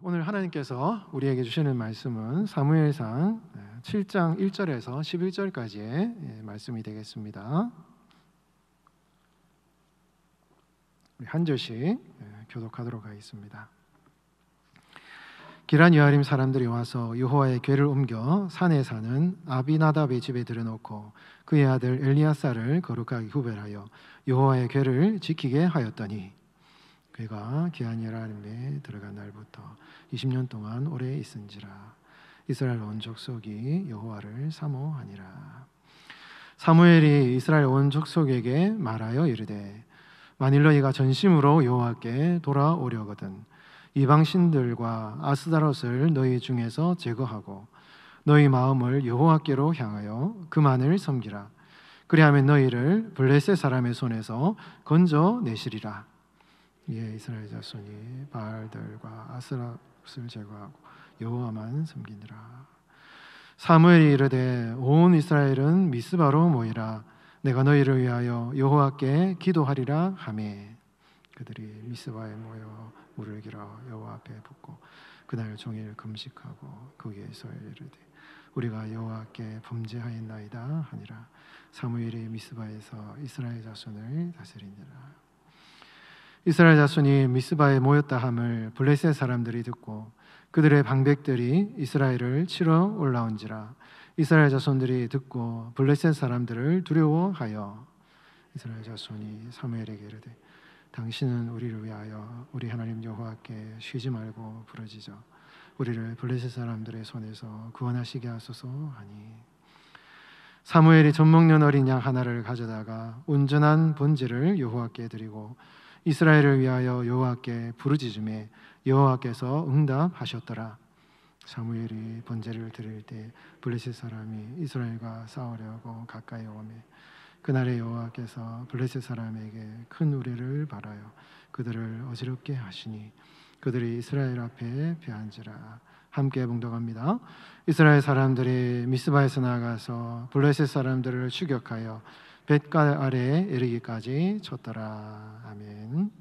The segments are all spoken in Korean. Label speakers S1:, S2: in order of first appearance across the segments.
S1: 오늘 하나님께서 우리에게 주시는 말씀은 사무엘상 7장 1절에서 11절까지의 말씀이 되겠습니다. 우리 한 절씩 교독하도록 하겠습니다. 기란 여아림 사람들이 와서 여호와의 궤를 옮겨 산에 사는 아비나답의 집에 들여놓고 그의 아들 엘리야사를 거룩하게 구별하여 여호와의 궤를 지키게 하였더니 그가 기한 여아림에 들어간 날부터 20년 동안 오래 있은지라. 이스라엘 온 족속이 여호와를 사모하니라. 사무엘이 이스라엘 온 족속에게 말하여 이르되 만일 너희가 전심으로 여호와께 돌아오려거든 이방 신들과 아스다롯을 너희 중에서 제거하고 너희 마음을 여호와께로 향하여 그만을 섬기라. 그리하면 너희를 블레셋 사람의 손에서 건져내시리라. 이에 이스라엘 자손이 바알들과 아스라롯을 제거하고 여호와만 섬기니라. 사무엘이 이르되 온 이스라엘은 미스바로 모이라. 내가 너희를 위하여 여호와께 기도하리라 하매 그들이 미스바에 모여 물을 길어 여호와 앞에 붓고 그날 종일 금식하고 거기에서 이르되 우리가 여호와께 범죄하였나이다 하니라. 사무엘이 미스바에서 이스라엘 자손을 다스리니라. 이스라엘 자손이 미스바에 모였다 함을 블레셋 사람들이 듣고 그들의 방백들이 이스라엘을 치러 올라온지라. 이스라엘 자손들이 듣고 블레셋 사람들을 두려워하여 이스라엘 자손이 사무엘에게 이르되 당신은 우리를 위하여 우리 하나님 여호와께 쉬지 말고 부르짖어 우리를 블레셋 사람들의 손에서 구원하시게 하소서 하니 사무엘이 젖먹는 어린 양 하나를 가져다가 온전한 번제를 여호와께 드리고 이스라엘을 위하여 여호와께 부르짖음에 여호와께서 응답하셨더라. 사무엘이 번제를 드릴 때 블레셋 사람이 이스라엘과 싸우려고 가까이 오매 그날에 여호와께서 블레셋 사람에게 큰 우레를 발하여 그들을 어지럽게 하시니 그들이 이스라엘 앞에 패한지라. 함께 봉독합니다. 이스라엘 사람들이 미스바에서 나가서 블레셋 사람들을 추격하여 벳갈 아래에 이르기까지 쳤더라. 아멘.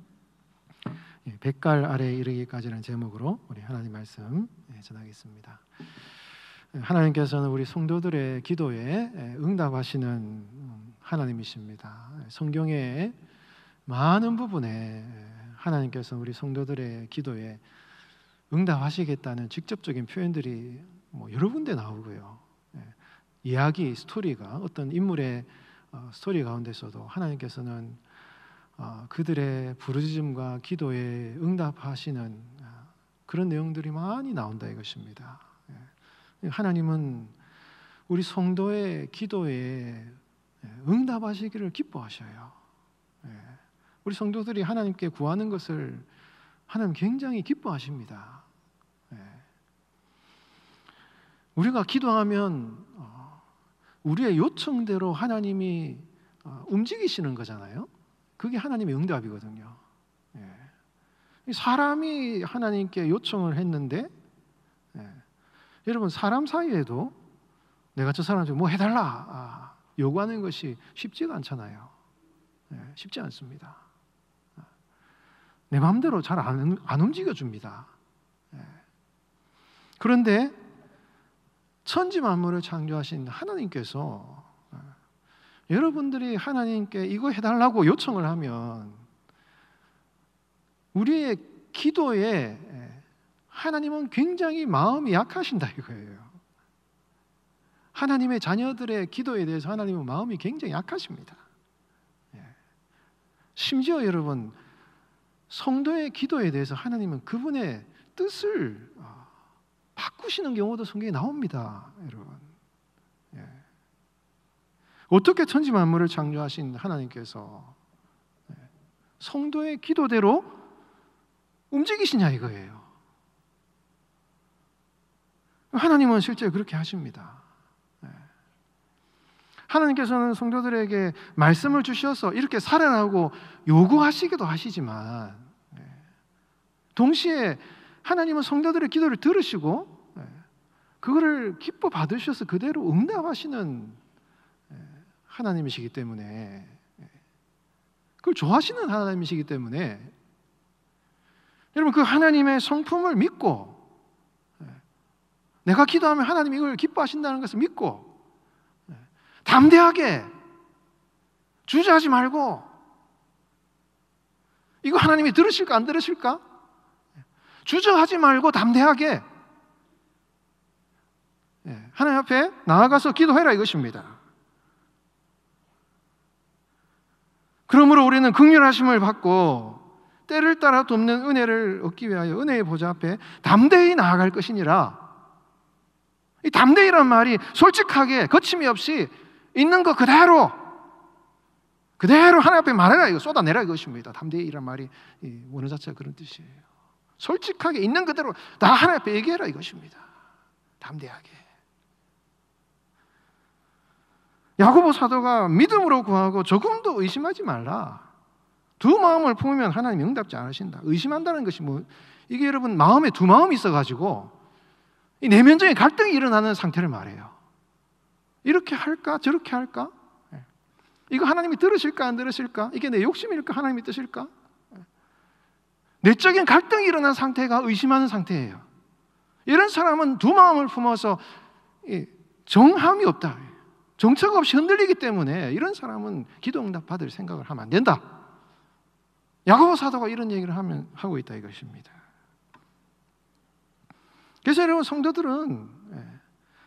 S1: 벳갈 아래에 이르기까지라는 제목으로 우리 하나님 말씀 전하겠습니다. 하나님께서는 우리 성도들의 기도에 응답하시는 하나님이십니다. 성경의 많은 부분에 하나님께서는 우리 성도들의 기도에 응답하시겠다는 직접적인 표현들이 여러 군데 나오고요. 이야기, 스토리가 어떤 인물의 스토리 가운데서도 하나님께서는 그들의 부르짖음과 기도에 응답하시는 그런 내용들이 많이 나온다 이것입니다. 하나님은 우리 성도의 기도에 응답하시기를 기뻐하셔요. 우리 성도들이 하나님께 구하는 것을 하나님 굉장히 기뻐하십니다. 우리가 기도하면 우리의 요청대로 하나님이 움직이시는 거잖아요. 그게 하나님의 응답이거든요. 사람이 하나님께 요청을 했는데 여러분 사람 사이에도 내가 저 사람한테 뭐 해달라 요구하는 것이 쉽지가 않잖아요. 쉽지 않습니다. 내 마음대로 잘 안 움직여줍니다. 그런데 천지 만물을 창조하신 하나님께서 여러분들이 하나님께 이거 해달라고 요청을 하면 우리의 기도에 하나님은 굉장히 마음이 약하신다 이거예요. 하나님의 자녀들의 기도에 대해서 하나님은 마음이 굉장히 약하십니다. 심지어 여러분 성도의 기도에 대해서 하나님은 그분의 뜻을 바꾸시는 경우도 성경에 나옵니다. 여러분 어떻게 천지 만물을 창조하신 하나님께서 성도의 기도대로 움직이시냐 이거예요. 하나님은 실제 그렇게 하십니다. 하나님께서는 성도들에게 말씀을 주셔서 이렇게 살아나고 요구하시기도 하시지만 동시에 하나님은 성도들의 기도를 들으시고 그거를 기뻐 받으셔서 그대로 응답하시는 하나님이시기 때문에 그걸 좋아하시는 하나님이시기 때문에 여러분 그 하나님의 성품을 믿고 내가 기도하면 하나님이 이걸 기뻐하신다는 것을 믿고 담대하게 주저하지 말고, 이거 하나님이 들으실까 안 들으실까? 주저하지 말고 담대하게 하나님 앞에 나아가서 기도해라 이것입니다. 그러므로 우리는 긍휼하심을 받고 때를 따라 돕는 은혜를 얻기 위하여 은혜의 보좌 앞에 담대히 나아갈 것이니라. 이 담대히란 말이 솔직하게 거침이 없이 있는 것 그대로 하나님 앞에 말해라, 이거 쏟아내라 이것입니다. 담대히란 말이 원어 자체가 그런 뜻이에요. 솔직하게 있는 그대로 다 하나님 앞에 얘기해라 이것입니다. 담대하게. 야고보 사도가 믿음으로 구하고 조금도 의심하지 말라. 두 마음을 품으면 하나님이 응답지 않으신다. 의심한다는 것이 이게 여러분 마음에 두 마음이 있어가지고 이 내면적인 갈등이 일어나는 상태를 말해요. 이렇게 할까 저렇게 할까? 이거 하나님이 들으실까 안 들으실까? 이게 내 욕심일까 하나님이 뜻일까? 내적인 갈등이 일어난 상태가 의심하는 상태예요. 이런 사람은 두 마음을 품어서 정함이 없다, 정처가 없이 흔들리기 때문에 이런 사람은 기도 응답 받을 생각을 하면 안 된다. 야고보 사도가 이런 얘기를 하고 있다 이것입니다. 그래서 여러분 성도들은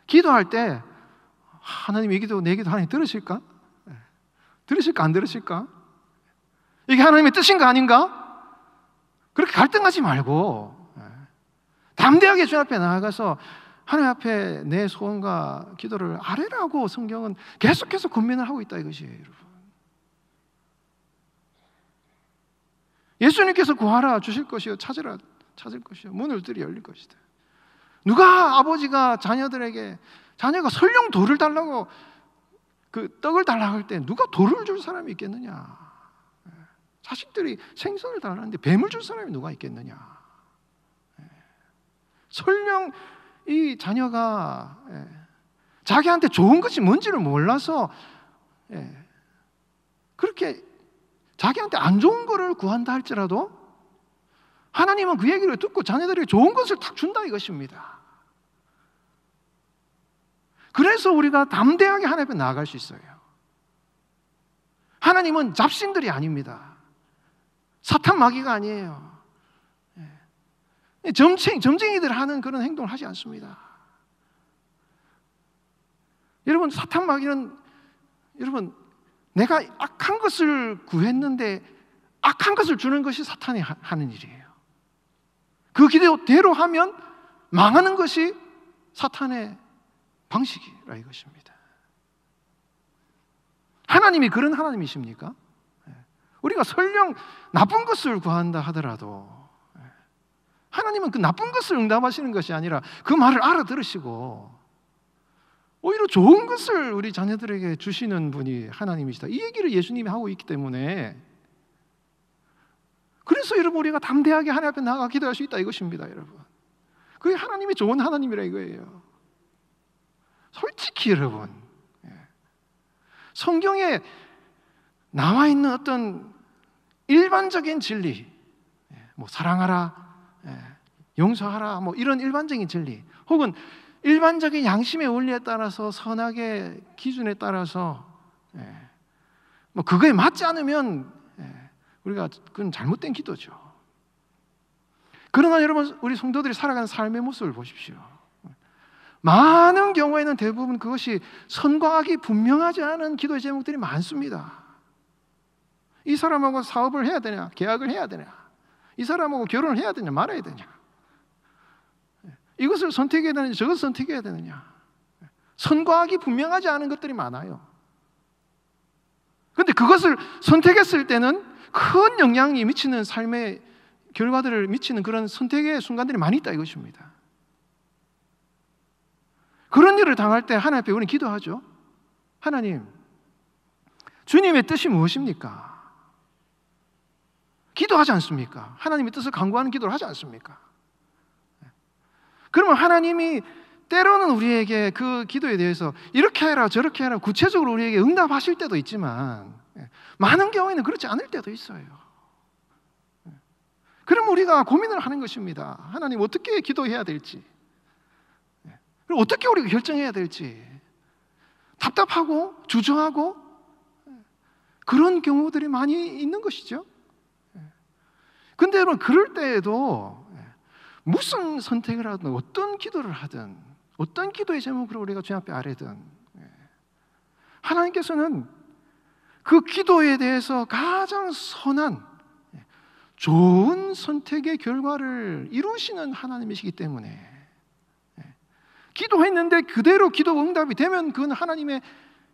S1: 기도할 때 하나님 이 기도 내 기도 하나님 들으실까? 들으실까 안 들으실까? 이게 하나님의 뜻인가 아닌가? 그렇게 갈등하지 말고 담대하게 주 앞에 나아가서 하나님 앞에 내 소원과 기도를 아뢰라고 성경은 계속해서 권면을 하고 있다 이것이에요, 여러분. 예수님께서 구하라 주실 것이요, 찾으라 찾을 것이요, 문을 들이 열릴 것이다. 누가 아버지가 자녀들에게 자녀가 설령 돌을 달라고 그 떡을 달라고 할 때 누가 돌을 줄 사람이 있겠느냐? 자식들이 생선을 달라는데 뱀을 줄 사람이 누가 있겠느냐? 설령 이 자녀가 자기한테 좋은 것이 뭔지를 몰라서 그렇게 자기한테 안 좋은 거를 구한다 할지라도 하나님은 그 얘기를 듣고 자녀들에게 좋은 것을 딱 준다 이것입니다. 그래서 우리가 담대하게 하나님 앞에 나아갈 수 있어요. 하나님은 잡신들이 아닙니다. 사탄 마귀가 아니에요. 점쟁이들 하는 그런 행동을 하지 않습니다. 여러분 사탄 마귀는 여러분 내가 악한 것을 구했는데 악한 것을 주는 것이 사탄이 하는 일이에요. 그 기대로 하면 망하는 것이 사탄의 방식이라 이것입니다. 하나님이 그런 하나님이십니까? 우리가 설령 나쁜 것을 구한다 하더라도 하나님은 그 나쁜 것을 응답하시는 것이 아니라 그 말을 알아들으시고 오히려 좋은 것을 우리 자녀들에게 주시는 분이 하나님이시다. 이 얘기를 예수님이 하고 있기 때문에 그래서 여러분 우리가 담대하게 하나님 앞에 나아가 기도할 수 있다 이것입니다, 여러분. 그게 하나님이 좋은 하나님이라 이거예요. 솔직히 여러분 성경에 나와 있는 어떤 일반적인 진리, 뭐 사랑하라, 용서하라, 뭐 이런 일반적인 진리, 혹은 일반적인 양심의 원리에 따라서 선악의 기준에 따라서 뭐 그거에 맞지 않으면 우리가 그건 잘못된 기도죠. 그러나 여러분 우리 성도들이 살아가는 삶의 모습을 보십시오. 많은 경우에는 대부분 그것이 선과 악이 분명하지 않은 기도의 제목들이 많습니다. 이 사람하고 사업을 해야 되냐, 계약을 해야 되냐, 이 사람하고 결혼을 해야 되냐, 말아야 되냐, 이것을 선택해야 되느냐, 저것을 선택해야 되느냐, 선과 악이 분명하지 않은 것들이 많아요. 그런데 그것을 선택했을 때는 큰 영향이 미치는 삶의 결과들을 미치는 그런 선택의 순간들이 많이 있다 이것입니다. 그런 일을 당할 때 하나님 앞에 우리는 기도하죠. 하나님, 주님의 뜻이 무엇입니까? 기도하지 않습니까? 하나님의 뜻을 간구하는 기도를 하지 않습니까? 그러면 하나님이 때로는 우리에게 그 기도에 대해서 이렇게 해라 저렇게 해라 구체적으로 우리에게 응답하실 때도 있지만 많은 경우에는 그렇지 않을 때도 있어요. 그럼 우리가 고민을 하는 것입니다. 하나님 어떻게 기도해야 될지. 어떻게 우리가 결정해야 될지 답답하고 주저하고 그런 경우들이 많이 있는 것이죠. 근데 여러분, 그럴 때에도 무슨 선택을 하든 어떤 기도를 하든 어떤 기도의 제목으로 우리가 주님 앞에 아뢰든 하나님께서는 그 기도에 대해서 가장 선한 좋은 선택의 결과를 이루시는 하나님이시기 때문에 기도했는데 그대로 기도 응답이 되면 그건 하나님의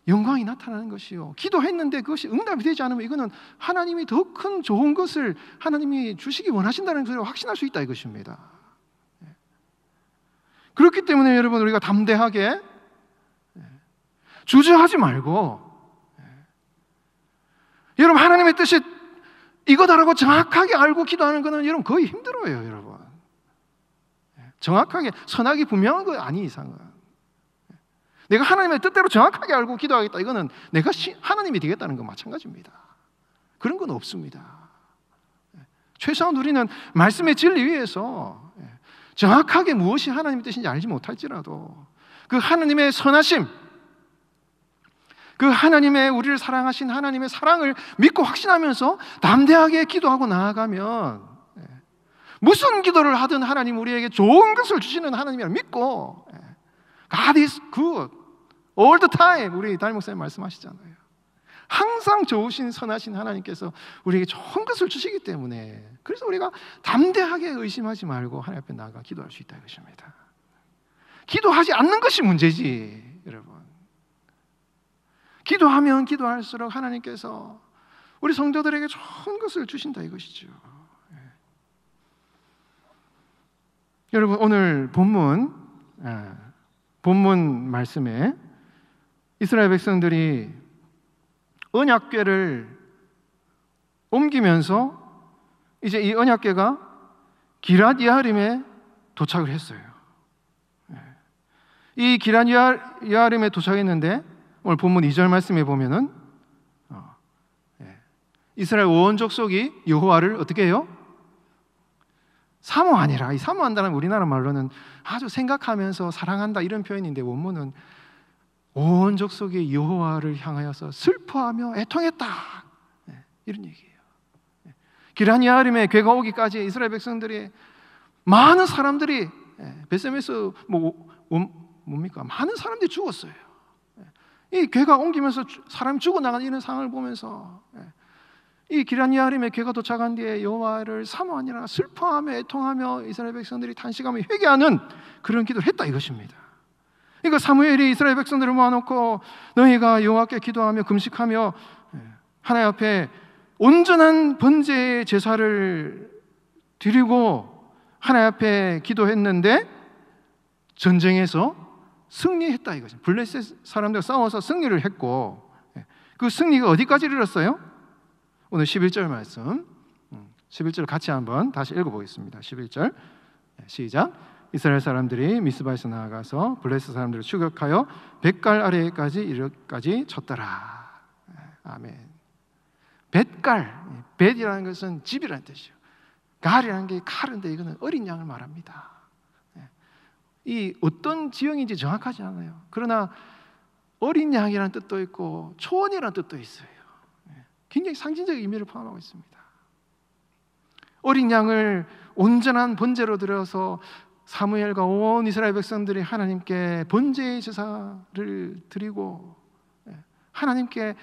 S1: 영광이 나타나는 것이요, 기도했는데 그것이 응답이 되지 않으면 이거는 하나님이 더 큰 좋은 것을 하나님이 주시기 원하신다는 것을 확신할 수 있다 이것입니다. 그렇기 때문에 여러분, 우리가 담대하게 주저하지 말고 여러분, 하나님의 뜻이 이거다라고 정확하게 알고 기도하는 것은 여러분 거의 힘들어요. 여러분, 정확하게 선하게 분명한 거 아니 이상은 내가 하나님의 뜻대로 정확하게 알고 기도하겠다, 이거는 내가 하나님이 되겠다는 건 마찬가지입니다. 그런 건 없습니다. 최소한 우리는 말씀의 진리 위에서 정확하게 무엇이 하나님의 뜻인지 알지 못할지라도 그 하나님의 선하심, 그 하나님의 우리를 사랑하신 하나님의 사랑을 믿고 확신하면서 담대하게 기도하고 나아가면 무슨 기도를 하든 하나님 우리에게 좋은 것을 주시는 하나님이라 믿고 God is good all the time, 우리 담임 목사님 말씀하시잖아요. 항상 좋으신 선하신 하나님께서 우리에게 좋은 것을 주시기 때문에 그래서 우리가 담대하게 의심하지 말고 하나님 앞에 나아가 기도할 수 있다 이것입니다. 기도하지 않는 것이 문제지 여러분. 기도하면 기도할수록 하나님께서 우리 성도들에게 좋은 것을 주신다 이것이죠. 여러분, 오늘 본문 말씀에 이스라엘 백성들이 언약궤를 옮기면서 이제 이 언약궤가 기럇 여아림에 도착을 했어요. 이 기럇 여아림에 도착했는데 오늘 본문 2절 말씀에 보면은 이스라엘 온 족속이 여호와를 어떻게 해요? 사모하니라. 이 사모한다는 우리나라 말로는 아주 생각하면서 사랑한다 이런 표현인데 원문은 온 족속이 여호와를 향하여서 슬퍼하며 애통했다 이런 얘기예요. 기럇 여아림에 궤가 오기까지 이스라엘 백성들이 많은 사람들이 베세메스 뭡니까? 많은 사람들이 죽었어요. 이 궤가 옮기면서 사람이 죽어나가는 이런 상황을 보면서 이 기럇 여아림에 궤가 도착한 뒤에 여호와를 사모하니라, 슬퍼하며 애통하며 이스라엘 백성들이 탄식하며 회개하는 그런 기도를 했다 이것입니다. 그러니까 사무엘이 이스라엘 백성들을 모아놓고 너희가 여호와께 기도하며 금식하며 하나님 앞에 온전한 번제의 제사를 드리고 하나님 앞에 기도했는데 전쟁에서 승리했다 이거죠. 블레셋 사람들과 싸워서 승리를 했고 그 승리가 어디까지 이르렀어요? 오늘 11절 말씀 11절 같이 한번 다시 읽어보겠습니다. 11절 시작. 이스라엘 사람들이 미스바에서 나아가서 블레셋 사람들을 추격하여 벳갈 아래까지 이르기까지 쳤더라. 아멘. 벳갈, 벳이라는 것은 집이라는 뜻이죠. 갈이라는 게 칼인데 이거는 어린 양을 말합니다. 이 어떤 지형인지 정확하지 않아요. 그러나 어린 양이라는 뜻도 있고 초원이라는 뜻도 있어요. 굉장히 상징적인 의미를 포함하고 있습니다. 어린 양을 온전한 번제로 드려서 사무엘과 온 이스라엘 백성들이 하나님께 번제의 제사를 드리고 하나님께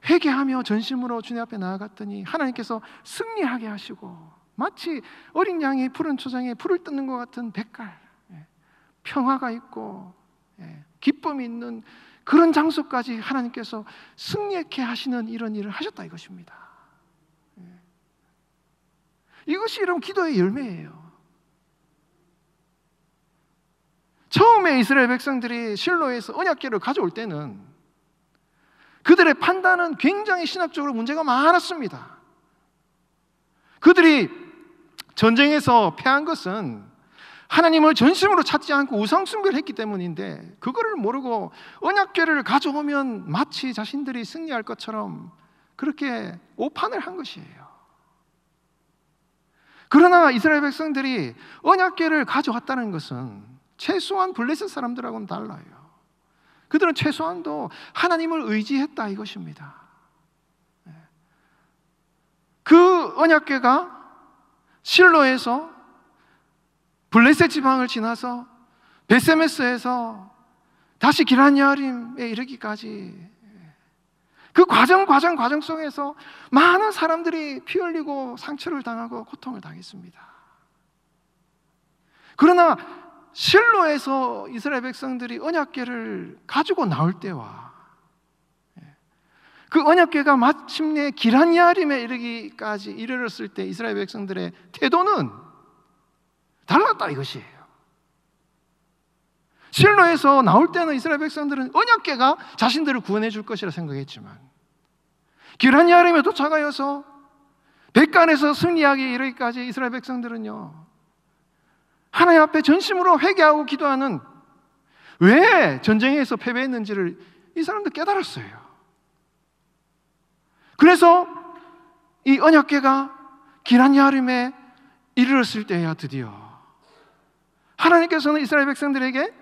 S1: 회개하며 전심으로 주님 앞에 나아갔더니 하나님께서 승리하게 하시고 마치 어린 양이 푸른 초장에 풀을 뜯는 것 같은 뱃갈, 평화가 있고 기쁨이 있는 그런 장소까지 하나님께서 승리케 하시는 이런 일을 하셨다 이것입니다. 이것이 여러분 기도의 열매예요. 처음에 이스라엘 백성들이 실로에서 언약궤를 가져올 때는 그들의 판단은 굉장히 신학적으로 문제가 많았습니다. 그들이 전쟁에서 패한 것은 하나님을 전심으로 찾지 않고 우상숭배를 했기 때문인데 그거를 모르고 언약궤를 가져오면 마치 자신들이 승리할 것처럼 그렇게 오판을 한 것이에요. 그러나 이스라엘 백성들이 언약궤를 가져왔다는 것은 최소한 블레셋 사람들하고는 달라요. 그들은 최소한도 하나님을 의지했다 이것입니다. 그 언약궤가 실로에서 블레셋 지방을 지나서 베세메스에서 다시 기럇야림에 이르기까지 그 과정 속에서 많은 사람들이 피 흘리고 상처를 당하고 고통을 당했습니다. 그러나 실로에서 이스라엘 백성들이 언약궤를 가지고 나올 때와 그 언약궤가 마침내 기럇야림에 이르기까지 이르렀을 때 이스라엘 백성들의 태도는 달랐다 이것이에요. 실로에서 나올 때는 이스라엘 백성들은 언약궤가 자신들을 구원해 줄 것이라 생각했지만 기럇야림에 도착하여서 백간에서 승리하기 이르기까지 이스라엘 백성들은요, 하나님 앞에 전심으로 회개하고 기도하는, 왜 전쟁에서 패배했는지를 이 사람들 깨달았어요. 그래서 이 언약궤가 기럇야림에 이르렀을 때야 드디어 하나님께서는 이스라엘 백성들에게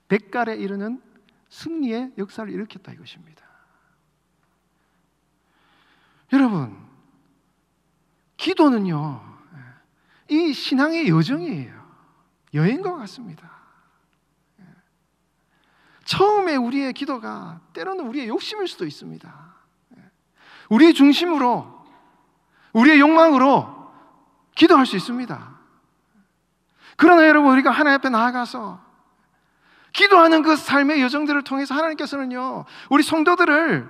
S1: 백갈에 이르는 승리의 역사를 일으켰다 이것입니다. 여러분, 기도는요, 이 신앙의 여정이에요. 여행과 같습니다. 처음에 우리의 기도가 때로는 우리의 욕심일 수도 있습니다. 우리의 중심으로, 우리의 욕망으로 기도할 수 있습니다. 그러나 여러분, 우리가 하나님 앞에 나아가서 기도하는 그 삶의 여정들을 통해서 하나님께서는요, 우리 성도들을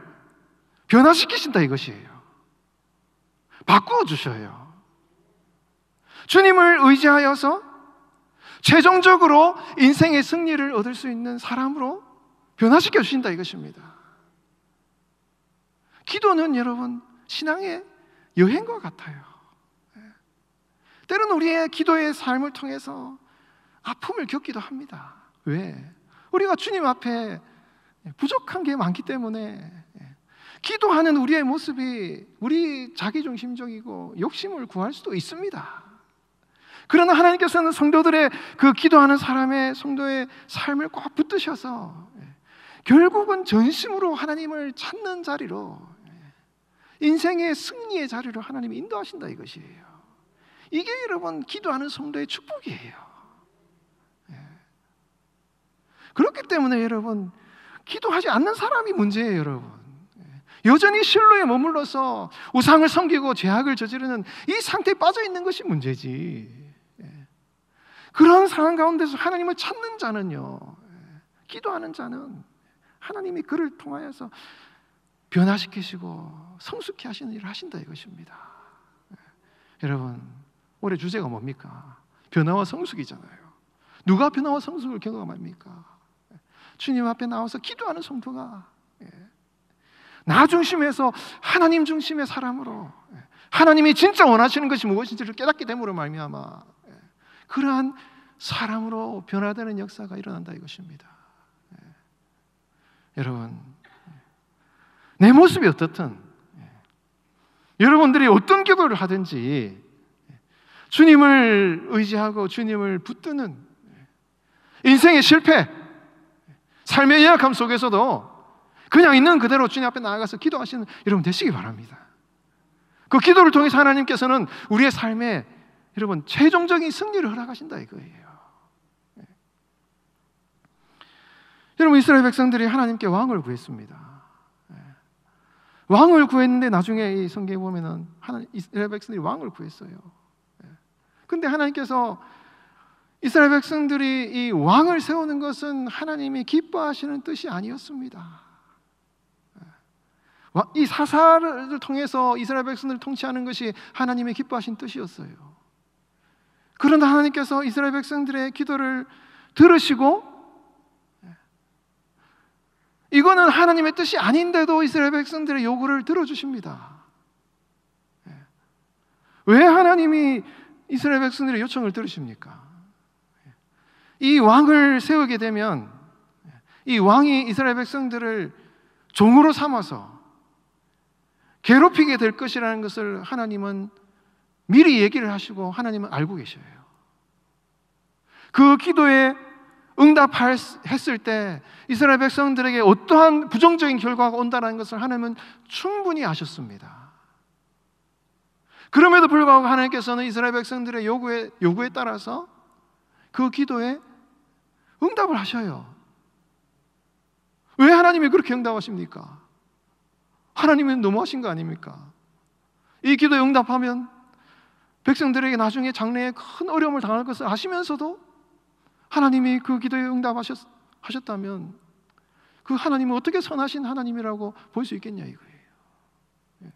S1: 변화시키신다 이것이에요. 바꾸어 주셔요. 주님을 의지하여서 최종적으로 인생의 승리를 얻을 수 있는 사람으로 변화시켜 주신다 이것입니다. 기도는 여러분 신앙의 여행과 같아요. 때로는 우리의 기도의 삶을 통해서 아픔을 겪기도 합니다. 왜? 우리가 주님 앞에 부족한 게 많기 때문에 기도하는 우리의 모습이 우리 자기중심적이고 욕심을 구할 수도 있습니다. 그러나 하나님께서는 성도들의 그 기도하는 사람의 성도의 삶을 꼭 붙드셔서 결국은 전심으로 하나님을 찾는 자리로, 인생의 승리의 자리로 하나님이 인도하신다 이것이에요. 이게 여러분 기도하는 성도의 축복이에요. 그렇기 때문에 여러분, 기도하지 않는 사람이 문제예요. 여러분, 여전히 실로에 머물러서 우상을 섬기고 죄악을 저지르는 이 상태에 빠져 있는 것이 문제지. 그런 상황 가운데서 하나님을 찾는 자는요, 기도하는 자는 하나님이 그를 통하여서 변화시키시고 성숙케 하시는 일을 하신다 이것입니다. 여러분, 올해 주제가 뭡니까? 변화와 성숙이잖아요. 누가 변화와 성숙을 경험합니까? 주님 앞에 나와서 기도하는 성도가 나 중심에서 하나님 중심의 사람으로, 하나님이 진짜 원하시는 것이 무엇인지를 깨닫게 됨으로 말미암아 그러한 사람으로 변화되는 역사가 일어난다 이것입니다. 여러분, 내 모습이 어떻든, 여러분들이 어떤 기도를 하든지 주님을 의지하고 주님을 붙드는 인생의 실패, 삶의 연약함 속에서도 그냥 있는 그대로 주님 앞에 나아가서 기도하시는 여러분 되시기 바랍니다. 그 기도를 통해서 하나님께서는 우리의 삶에 여러분 최종적인 승리를 허락하신다 이거예요. 여러분, 이스라엘 백성들이 하나님께 왕을 구했습니다. 왕을 구했는데 나중에 이 성경에 보면은 이스라엘 백성들이 왕을 구했어요. 근데 하나님께서 이스라엘 백성들이 이 왕을 세우는 것은 하나님이 기뻐하시는 뜻이 아니었습니다. 이 사사를 통해서 이스라엘 백성들을 통치하는 것이 하나님의 기뻐하신 뜻이었어요. 그런데 하나님께서 이스라엘 백성들의 기도를 들으시고, 이거는 하나님의 뜻이 아닌데도 이스라엘 백성들의 요구를 들어주십니다. 왜 하나님이 이스라엘 백성들의 요청을 들으십니까? 이 왕을 세우게 되면 이 왕이 이스라엘 백성들을 종으로 삼아서 괴롭히게 될 것이라는 것을 하나님은 미리 얘기를 하시고 하나님은 알고 계셔요. 그 기도에 응답했을 때 이스라엘 백성들에게 어떠한 부정적인 결과가 온다는 것을 하나님은 충분히 아셨습니다. 그럼에도 불구하고 하나님께서는 이스라엘 백성들의 요구에 따라서 그 기도에 응답을 하셔요. 왜 하나님이 그렇게 응답하십니까? 하나님은 너무하신 거 아닙니까? 이 기도에 응답하면 백성들에게 나중에 장래에 큰 어려움을 당할 것을 아시면서도 하나님이 그 기도에 응답하셨다면 그 하나님은 어떻게 선하신 하나님이라고 볼 수 있겠냐 이거예요.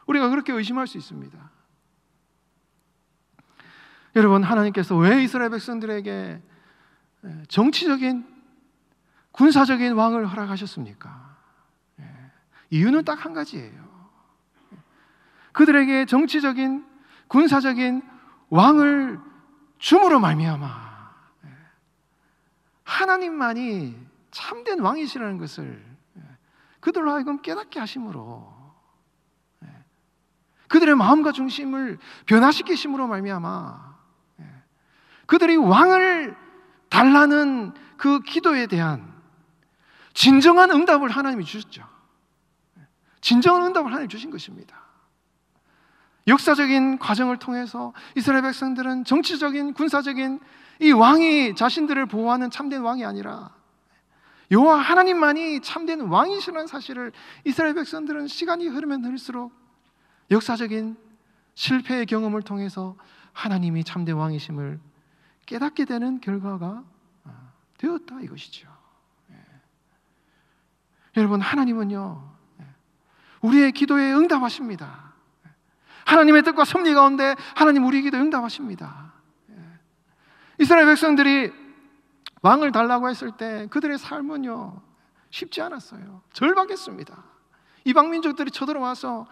S1: 우리가 그렇게 의심할 수 있습니다. 여러분, 하나님께서 왜 이스라엘 백성들에게 정치적인 군사적인 왕을 허락하셨습니까? 이유는 딱 한 가지예요. 그들에게 정치적인 군사적인 왕을 줌으로 말미암아 하나님만이 참된 왕이시라는 것을 그들로 하여금 깨닫게 하심으로, 그들의 마음과 중심을 변화시키심으로 말미암아 그들이 왕을 달라는 그 기도에 대한 진정한 응답을 하나님이 주셨죠. 진정한 응답을 하나님이 주신 것입니다. 역사적인 과정을 통해서 이스라엘 백성들은 정치적인 군사적인 이 왕이 자신들을 보호하는 참된 왕이 아니라 여호와 하나님만이 참된 왕이시라는 사실을 이스라엘 백성들은 시간이 흐르면 흐를수록 역사적인 실패의 경험을 통해서 하나님이 참된 왕이심을 깨닫게 되는 결과가 되었다 이것이죠. 여러분, 하나님은요 우리의 기도에 응답하십니다. 하나님의 뜻과 섭리 가운데 하나님 우리 기도에 응답하십니다. 이스라엘 백성들이 왕을 달라고 했을 때 그들의 삶은요 쉽지 않았어요. 절박했습니다. 이방 민족들이 쳐들어와서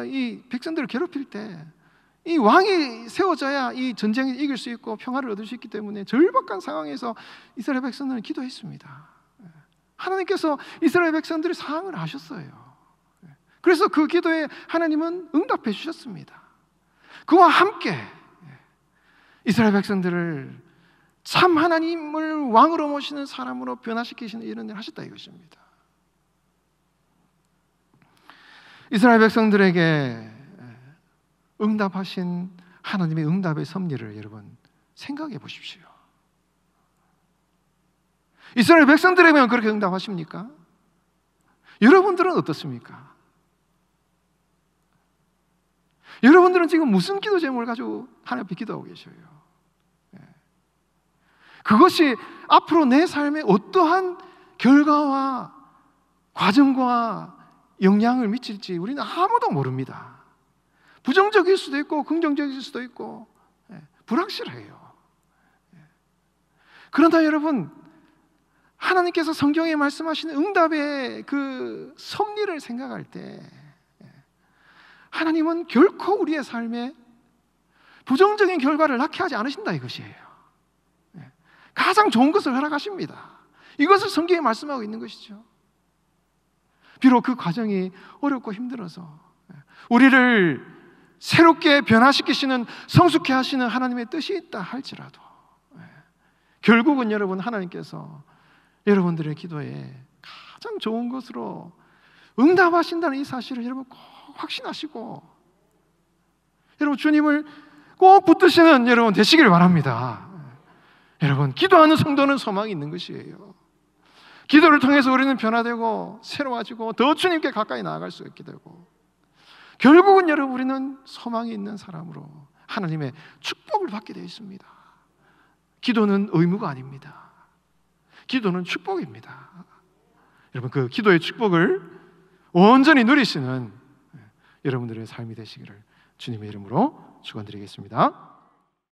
S1: 이 백성들을 괴롭힐 때 이 왕이 세워져야 이 전쟁을 이길 수 있고 평화를 얻을 수 있기 때문에 절박한 상황에서 이스라엘 백성들은 기도했습니다. 하나님께서 이스라엘 백성들의 상황을 아셨어요. 그래서 그 기도에 하나님은 응답해 주셨습니다. 그와 함께 이스라엘 백성들을 참 하나님을 왕으로 모시는 사람으로 변화시키시는 이런 일을 하셨다 이것입니다. 이스라엘 백성들에게 응답하신 하나님의 응답의 섭리를 여러분 생각해 보십시오. 이스라엘 백성들에게만 그렇게 응답하십니까? 여러분들은 어떻습니까? 여러분들은 지금 무슨 기도 제목을 가지고 하나님 앞에 기도하고 계셔요? 그것이 앞으로 내 삶에 어떠한 결과와 과정과 영향을 미칠지 우리는 아무도 모릅니다. 부정적일 수도 있고 긍정적일 수도 있고 불확실해요. 그러나 여러분, 하나님께서 성경에 말씀하시는 응답의 그 섭리를 생각할 때 하나님은 결코 우리의 삶에 부정적인 결과를 낳게 하지 않으신다 이것이에요. 가장 좋은 것을 허락하십니다. 이것을 성경에 말씀하고 있는 것이죠. 비록 그 과정이 어렵고 힘들어서 우리를 새롭게 변화시키시는 성숙해 하시는 하나님의 뜻이 있다 할지라도 결국은 여러분 하나님께서 여러분들의 기도에 가장 좋은 것으로 응답하신다는 이 사실을 여러분 꼭 확신하시고 여러분 주님을 꼭 붙드시는 여러분 되시길 바랍니다. 여러분, 기도하는 성도는 소망이 있는 것이에요. 기도를 통해서 우리는 변화되고 새로워지고 더 주님께 가까이 나아갈 수 있게 되고 결국은 여러분 우리는 소망이 있는 사람으로 하나님의 축복을 받게 되어 있습니다. 기도는 의무가 아닙니다. 기도는 축복입니다. 여러분, 그 기도의 축복을 온전히 누리시는 여러분들의 삶이 되시기를 주님의 이름으로 축원드리겠습니다.